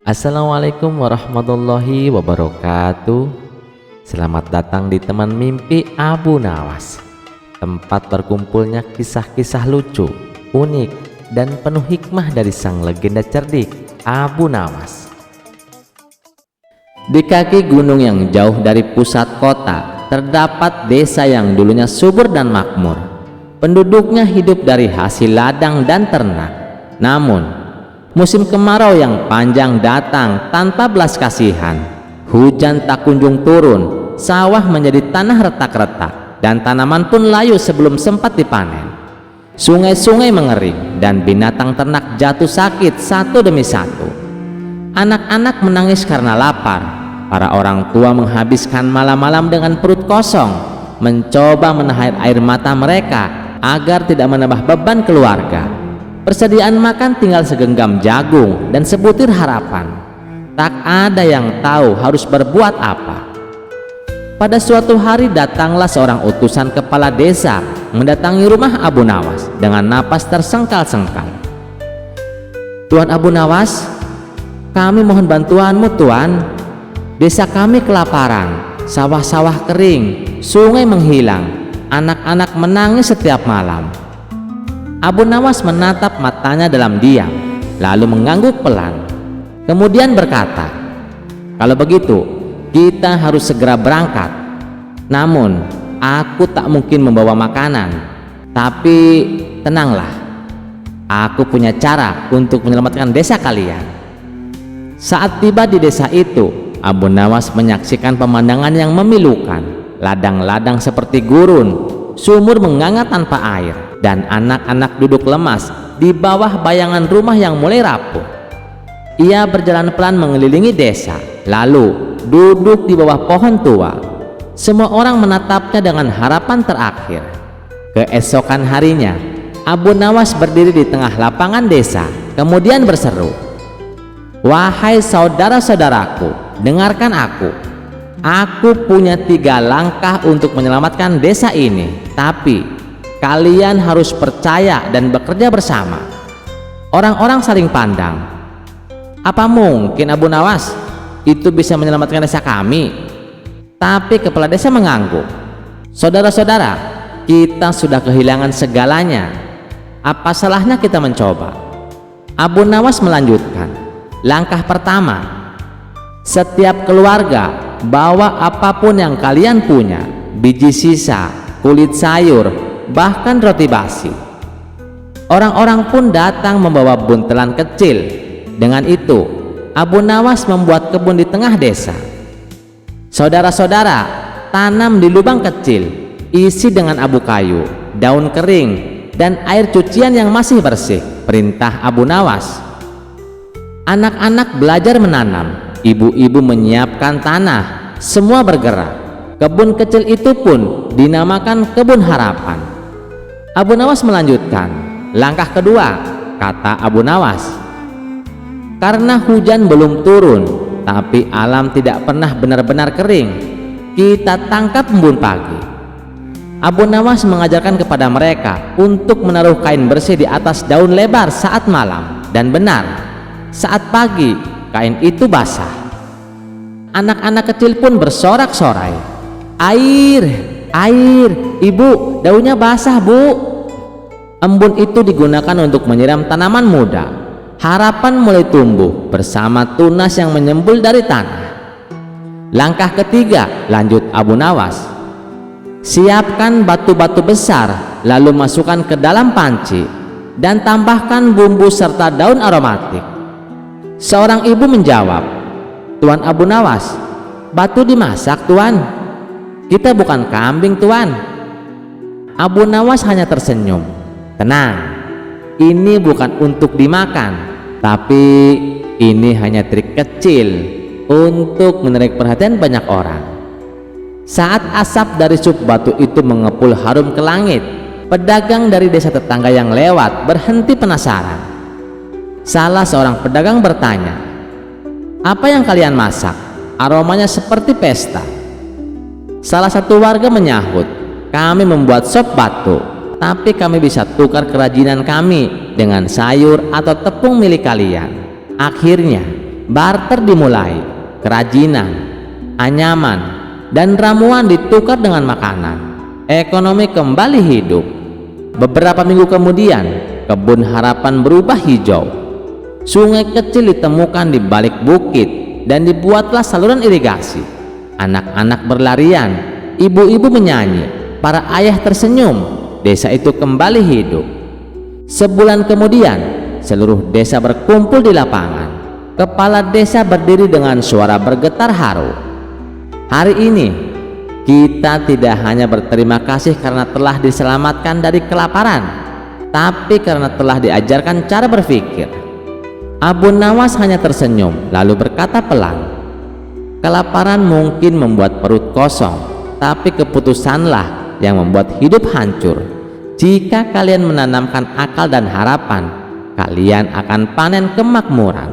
Assalamualaikum warahmatullahi wabarakatuh. Selamat datang di Teman Mimpi Abu Nawas, tempat berkumpulnya kisah-kisah lucu, unik, dan penuh hikmah dari sang legenda cerdik Abu Nawas. Di kaki gunung yang jauh dari pusat kota terdapat desa yang dulunya subur dan makmur. Penduduknya hidup dari hasil ladang dan ternak. Namun musim kemarau yang panjang datang tanpa belas kasihan. Hujan tak kunjung turun, sawah menjadi tanah retak-retak, dan tanaman pun layu sebelum sempat dipanen. Sungai-sungai mengering, dan binatang ternak jatuh sakit satu demi satu. Anak-anak menangis karena lapar. Para orang tua menghabiskan malam-malam dengan perut kosong, mencoba menahan air mata mereka agar tidak menambah beban keluarga. Persediaan makan tinggal segenggam jagung dan sebutir harapan. Tak ada yang tahu harus berbuat apa. Pada suatu hari datanglah seorang utusan kepala desa mendatangi rumah Abu Nawas dengan napas tersengkal-sengkal. "Tuan Abu Nawas, kami mohon bantuanmu, Tuan. Desa kami kelaparan, sawah-sawah kering, sungai menghilang, anak-anak menangis setiap malam." Abu Nawas menatap matanya dalam diam, lalu mengangguk pelan. Kemudian berkata, "Kalau begitu, kita harus segera berangkat. Namun, aku tak mungkin membawa makanan. Tapi tenanglah, aku punya cara untuk menyelamatkan desa kalian." Saat tiba di desa itu, Abu Nawas menyaksikan pemandangan yang memilukan. Ladang-ladang seperti gurun, sumur menganga tanpa air, dan anak-anak duduk lemas di bawah bayangan rumah yang mulai rapuh. Ia berjalan pelan mengelilingi desa, lalu duduk di bawah pohon tua. Semua orang menatapnya dengan harapan terakhir. Keesokan harinya, Abu Nawas berdiri di tengah lapangan desa, kemudian berseru, "Wahai saudara-saudaraku, dengarkan aku. Aku punya 3 langkah untuk menyelamatkan desa ini, tapi kalian harus percaya dan bekerja bersama." Orang-orang saling pandang. "Apa mungkin Abu Nawas itu bisa menyelamatkan desa kami?" Tapi kepala desa mengangguk. "Saudara-saudara, kita sudah kehilangan segalanya. Apa salahnya kita mencoba?" Abu Nawas melanjutkan, "Langkah pertama, setiap keluarga bawa apapun yang kalian punya, biji sisa, kulit sayur, bahkan roti basi." Orang-orang pun datang membawa buntelan kecil. Dengan itu, Abu Nawas membuat kebun di tengah desa. "Saudara-saudara, tanam di lubang kecil, isi dengan abu kayu, daun kering, dan air cucian yang masih bersih," perintah Abu Nawas. Anak-anak belajar menanam, ibu-ibu menyiapkan tanah, semua bergerak. Kebun kecil itu pun dinamakan Kebun Harapan. Abu Nawas melanjutkan, "Langkah kedua," kata Abu Nawas, "karena hujan belum turun, tapi alam tidak pernah benar-benar kering, kita tangkap embun pagi." Abu Nawas mengajarkan kepada mereka untuk menaruh kain bersih di atas daun lebar saat malam, dan benar, saat pagi kain itu basah. Anak-anak kecil pun bersorak-sorai, "Air, air, ibu, daunnya basah, bu." Embun itu digunakan untuk menyiram tanaman muda. Harapan mulai tumbuh bersama tunas yang menyembul dari tanah. "Langkah ketiga," lanjut Abu Nawas, "siapkan batu-batu besar, lalu masukkan ke dalam panci, dan tambahkan bumbu serta daun aromatik." Seorang ibu menjawab, "Tuan Abu Nawas, batu dimasak, Tuan. Kita bukan kambing, Tuan." Abu Nawas hanya tersenyum. "Tenang, ini bukan untuk dimakan, tapi ini hanya trik kecil untuk menarik perhatian banyak orang." Saat asap dari sup batu itu mengepul harum ke langit, pedagang dari desa tetangga yang lewat berhenti penasaran. Salah seorang pedagang bertanya, "Apa yang kalian masak? Aromanya seperti pesta." Salah satu warga menyahut, "Kami membuat sop batu, tapi kami bisa tukar kerajinan kami dengan sayur atau tepung milik kalian." Akhirnya barter dimulai, kerajinan, anyaman, dan ramuan ditukar dengan makanan. Ekonomi kembali hidup. Beberapa minggu kemudian, kebun harapan berubah hijau. Sungai kecil ditemukan di balik bukit dan dibuatlah saluran irigasi. Anak-anak berlarian, ibu-ibu menyanyi, para ayah tersenyum. Desa itu kembali hidup. Sebulan kemudian, seluruh desa berkumpul di lapangan. Kepala desa berdiri dengan suara bergetar haru. Hari ini kita tidak hanya berterima kasih karena telah diselamatkan dari kelaparan, tapi karena telah diajarkan cara berpikir. Abu Nawas hanya tersenyum lalu berkata pelan, kelaparan mungkin membuat perut kosong, tapi keputusanlah yang membuat hidup hancur. Jika kalian menanamkan akal dan harapan, kalian akan panen kemakmuran.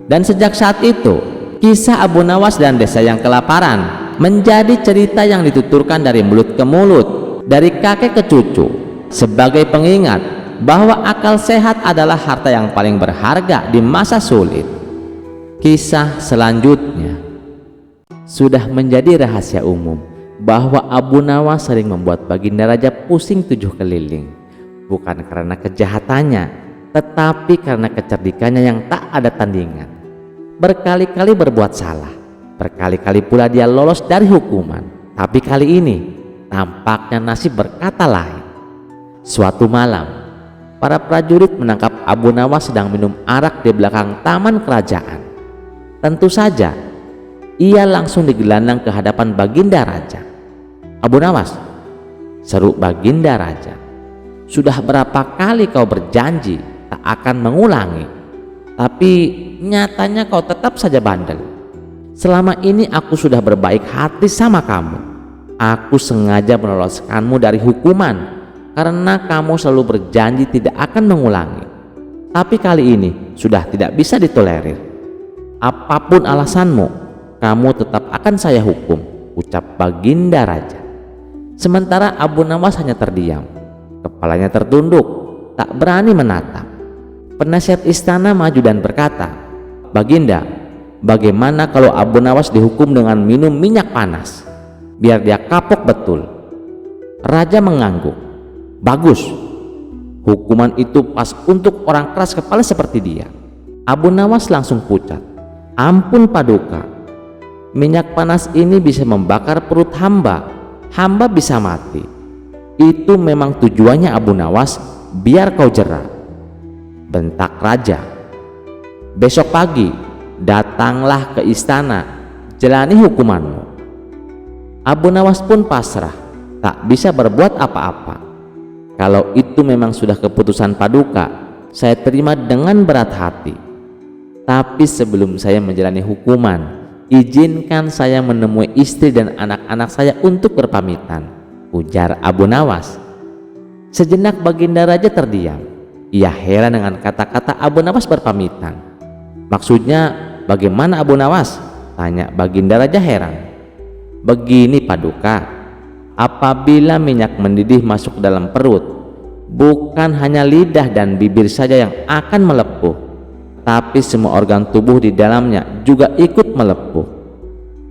Dan sejak saat itu, kisah Abu Nawas dan desa yang kelaparan menjadi cerita yang dituturkan dari mulut ke mulut, dari kakek ke cucu, sebagai pengingat bahwa akal sehat adalah harta yang paling berharga di masa sulit. Kisah selanjutnya sudah menjadi rahasia umum bahwa Abu Nawas sering membuat Baginda Raja pusing 7 keliling, bukan karena kejahatannya, tetapi karena kecerdikannya yang tak ada tandingan. Berkali-kali berbuat salah, berkali-kali pula dia lolos dari hukuman, tapi kali ini tampaknya nasib berkata lain. Suatu malam, para prajurit menangkap Abu Nawas sedang minum arak di belakang taman kerajaan. Tentu saja ia langsung digelandang ke hadapan Baginda Raja. Abu Nawas, seru Baginda Raja, sudah berapa kali kau berjanji tak akan mengulangi, tapi nyatanya kau tetap saja bandel. Selama ini aku sudah berbaik hati sama kamu. Aku sengaja meloloskanmu dari hukuman karena kamu selalu berjanji tidak akan mengulangi. Tapi kali ini sudah tidak bisa ditolerir. Apapun alasanmu, kamu tetap akan saya hukum, ucap Baginda Raja. Sementara Abu Nawas hanya terdiam, kepalanya tertunduk, tak berani menatap. Penasihat istana maju dan berkata, Baginda, bagaimana kalau Abu Nawas dihukum dengan minum minyak panas, biar dia kapok betul? Raja mengangguk. Bagus, hukuman itu pas untuk orang keras kepala seperti dia. Abu Nawas langsung pucat. Ampun Paduka, minyak panas ini bisa membakar perut hamba, hamba bisa mati. Itu memang tujuannya Abu Nawas, biar kau jera, bentak raja. Besok pagi datanglah ke istana, jalani hukumanmu. Abu Nawas pun pasrah, tak bisa berbuat apa-apa. Kalau itu memang sudah keputusan Paduka, saya terima dengan berat hati. Tapi sebelum saya menjalani hukuman, izinkan saya menemui istri dan anak-anak saya untuk berpamitan, ujar Abu Nawas. Sejenak Baginda Raja terdiam. Ia heran dengan kata-kata Abu Nawas berpamitan. Maksudnya bagaimana Abu Nawas? Tanya Baginda Raja heran. Begini Paduka, apabila minyak mendidih masuk dalam perut, bukan hanya lidah dan bibir saja yang akan melepuh, tapi semua organ tubuh di dalamnya juga ikut melepuh.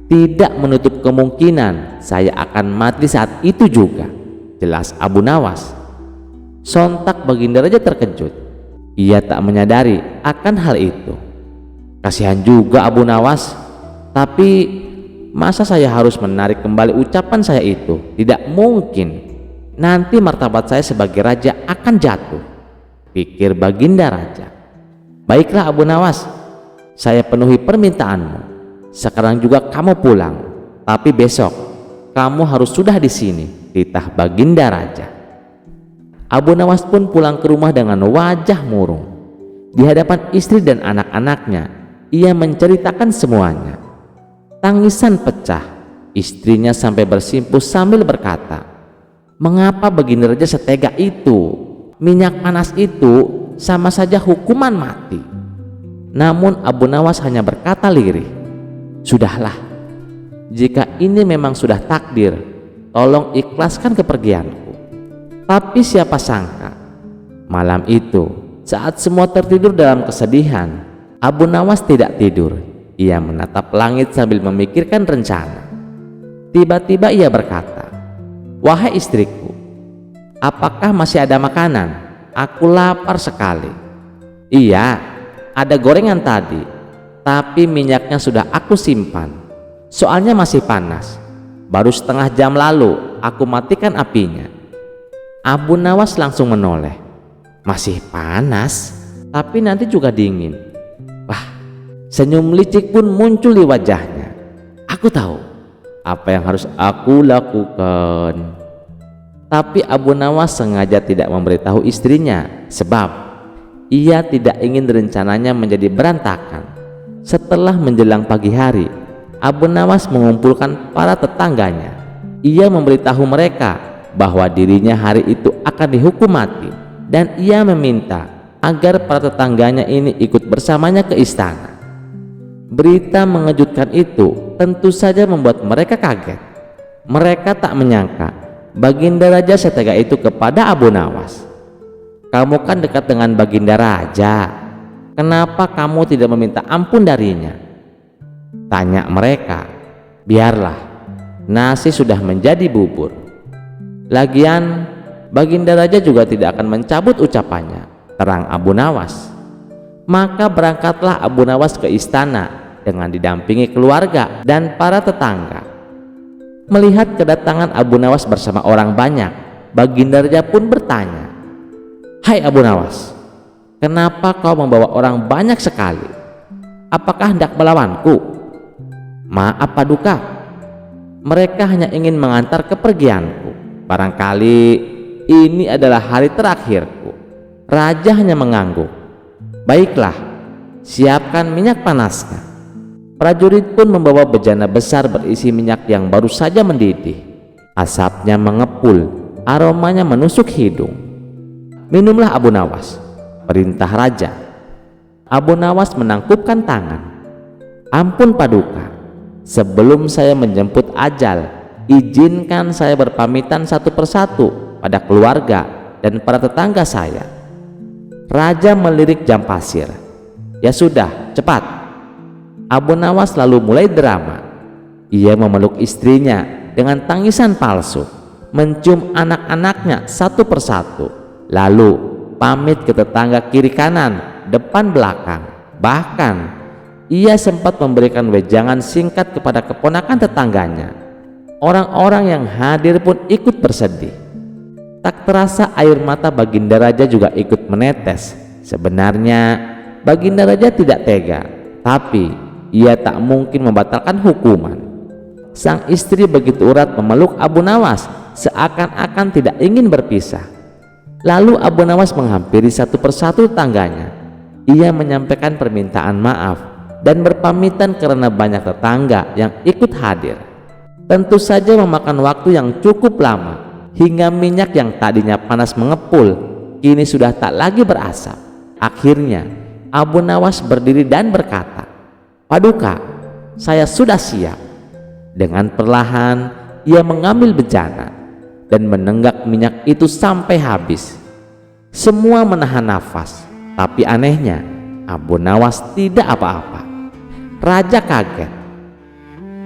Tidak menutup kemungkinan saya akan mati saat itu juga, jelas Abu Nawas. Sontak Baginda Raja terkejut. Ia tak menyadari akan hal itu. Kasihan juga Abu Nawas, tapi masa saya harus menarik kembali ucapan saya itu? Tidak mungkin. Nanti martabat saya sebagai raja akan jatuh, pikir Baginda Raja. Baiklah Abu Nawas, saya penuhi permintaanmu. Sekarang juga kamu pulang, tapi besok kamu harus sudah di sini, titah Baginda Raja. Abu Nawas pun pulang ke rumah dengan wajah murung. Di hadapan istri dan anak-anaknya, ia menceritakan semuanya. Tangisan pecah, istrinya sampai bersimpuh sambil berkata, mengapa Baginda Raja setega itu? Minyak panas itu sama saja hukuman mati. Namun Abu Nawas hanya berkata lirih, sudahlah, jika ini memang sudah takdir, tolong ikhlaskan kepergianku. Tapi siapa sangka, malam itu saat semua tertidur dalam kesedihan, Abu Nawas tidak tidur. Ia menatap langit sambil memikirkan rencana. Tiba-tiba ia berkata, "Wahai istriku, apakah masih ada makanan? Aku lapar sekali." "Iya, ada gorengan tadi, tapi minyaknya sudah aku simpan. Soalnya masih panas. Baru setengah jam lalu aku matikan apinya." Abu Nawas langsung menoleh. "Masih panas, tapi nanti juga dingin." Wah, senyum licik pun muncul di wajahnya. Aku tahu apa yang harus aku lakukan. Tapi Abu Nawas sengaja tidak memberitahu istrinya, sebab ia tidak ingin rencananya menjadi berantakan. Setelah menjelang pagi hari, Abu Nawas mengumpulkan para tetangganya. Ia memberitahu mereka bahwa dirinya hari itu akan dihukum mati, dan ia meminta agar para tetangganya ini ikut bersamanya ke istana. Berita mengejutkan itu tentu saja membuat mereka kaget. Mereka tak menyangka Baginda Raja setega itu kepada Abu Nawas. "Kamu kan dekat dengan Baginda Raja, kenapa kamu tidak meminta ampun darinya?" tanya mereka. "Biarlah, nasi sudah menjadi bubur. Lagian Baginda Raja juga tidak akan mencabut ucapannya," terang Abu Nawas. Maka berangkatlah Abu Nawas ke istana dengan didampingi keluarga dan para tetangga. Melihat kedatangan Abu Nawas bersama orang banyak, Baginda Raja pun bertanya, "Hai Abu Nawas, kenapa kau membawa orang banyak sekali? Apakah hendak melawanku?" "Maaf Paduka, mereka hanya ingin mengantar kepergianku. Barangkali ini adalah hari terakhirku." Raja hanya mengangguk. "Baiklah, siapkan minyak panasnya." Prajurit pun membawa bejana besar berisi minyak yang baru saja mendidih. Asapnya mengepul, aromanya menusuk hidung. "Minumlah Abu Nawas," perintah raja. Abu Nawas menangkupkan tangan. "Ampun Paduka, sebelum saya menjemput ajal, izinkan saya berpamitan satu persatu pada keluarga dan para tetangga saya." Raja melirik jam pasir. "Ya sudah, cepat." Abu Nawas lalu mulai drama. Ia memeluk istrinya dengan tangisan palsu, mencium anak-anaknya satu persatu, lalu pamit ke tetangga kiri kanan, depan belakang. Bahkan ia sempat memberikan wejangan singkat kepada keponakan tetangganya. Orang-orang yang hadir pun ikut bersedih. Tak terasa air mata Baginda Raja juga ikut menetes. Sebenarnya Baginda Raja tidak tega, tapi ia tak mungkin membatalkan hukuman. Sang istri begitu erat memeluk Abu Nawas, seakan-akan tidak ingin berpisah. Lalu Abu Nawas menghampiri satu persatu tetangganya. Ia menyampaikan permintaan maaf dan berpamitan karena banyak tetangga yang ikut hadir. Tentu saja memakan waktu yang cukup lama, hingga minyak yang tadinya panas mengepul kini sudah tak lagi berasap. Akhirnya Abu Nawas berdiri dan berkata, "Paduka, saya sudah siap." Dengan perlahan ia mengambil bejana dan menenggak minyak itu sampai habis. Semua menahan nafas, tapi anehnya Abu Nawas tidak apa-apa. Raja kaget.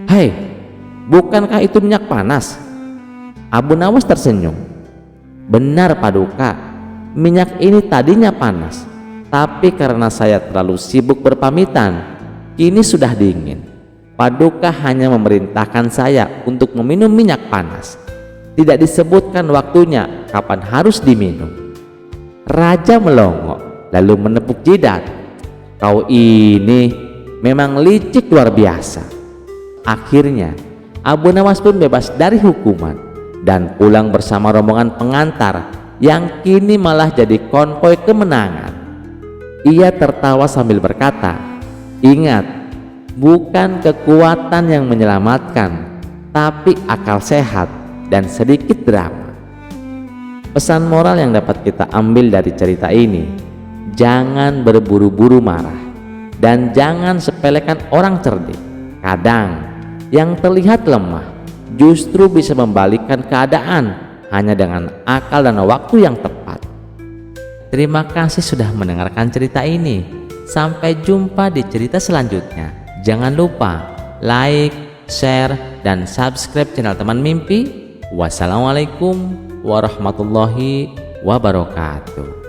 "Hei, bukankah itu minyak panas?" Abu Nawas tersenyum. "Benar Paduka, minyak ini tadinya panas, tapi karena saya terlalu sibuk berpamitan, kini sudah dingin. Paduka hanya memerintahkan saya untuk meminum minyak panas. Tidak disebutkan waktunya kapan harus diminum." Raja melongo lalu menepuk jidat. "Kau ini memang licik luar biasa." Akhirnya Abu Nawas pun bebas dari hukuman dan pulang bersama rombongan pengantar yang kini malah jadi konvoi kemenangan. Ia tertawa sambil berkata, "Ingat, bukan kekuatan yang menyelamatkan, tapi akal sehat dan sedikit drama." Pesan moral yang dapat kita ambil dari cerita ini, jangan berburu-buru marah dan jangan sepelekan orang cerdik. Kadang yang terlihat lemah justru bisa membalikkan keadaan hanya dengan akal dan waktu yang tepat. Terima kasih sudah mendengarkan cerita ini. Sampai jumpa di cerita selanjutnya. Jangan lupa like, share, dan subscribe channel Teman Mimpi. Wassalamualaikum warahmatullahi wabarakatuh.